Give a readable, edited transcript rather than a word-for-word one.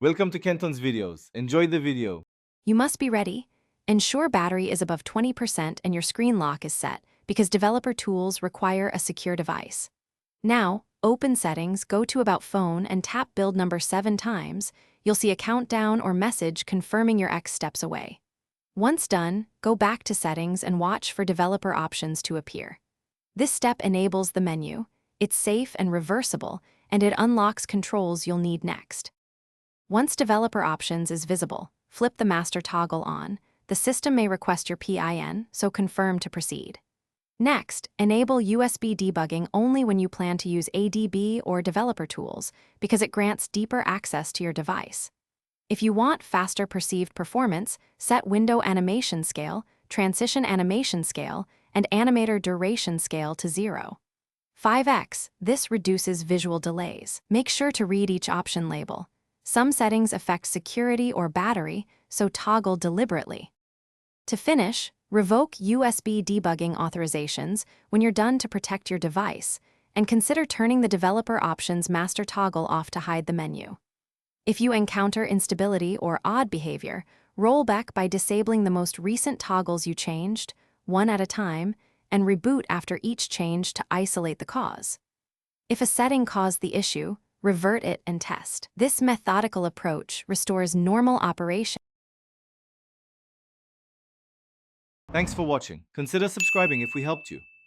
Welcome to Kenton's videos. Enjoy the video. You must be ready. Ensure battery is above 20% and your screen lock is set, because developer tools require a secure device. Now, open Settings, go to About Phone and tap build number 7 times. You'll see a countdown or message confirming you're X steps away. Once done, go back to Settings and watch for developer options to appear. This step enables the menu. It's safe and reversible, and it unlocks controls you'll need next. Once developer options is visible, flip the master toggle on. The system may request your PIN, so confirm to proceed. Next, enable USB debugging only when you plan to use ADB or developer tools, because it grants deeper access to your device. If you want faster perceived performance, set window animation scale, transition animation scale, and animator duration scale to 0. 5x, this reduces visual delays. Make sure to read each option label. Some settings affect security or battery, so toggle deliberately. To finish, revoke USB debugging authorizations when you're done to protect your device, and consider turning the developer options master toggle off to hide the menu. If you encounter instability or odd behavior, roll back by disabling the most recent toggles you changed, one at a time, and reboot after each change to isolate the cause. If a setting caused the issue, revert it and test. This methodical approach restores normal operation. Thanks for watching. Consider subscribing if we helped you.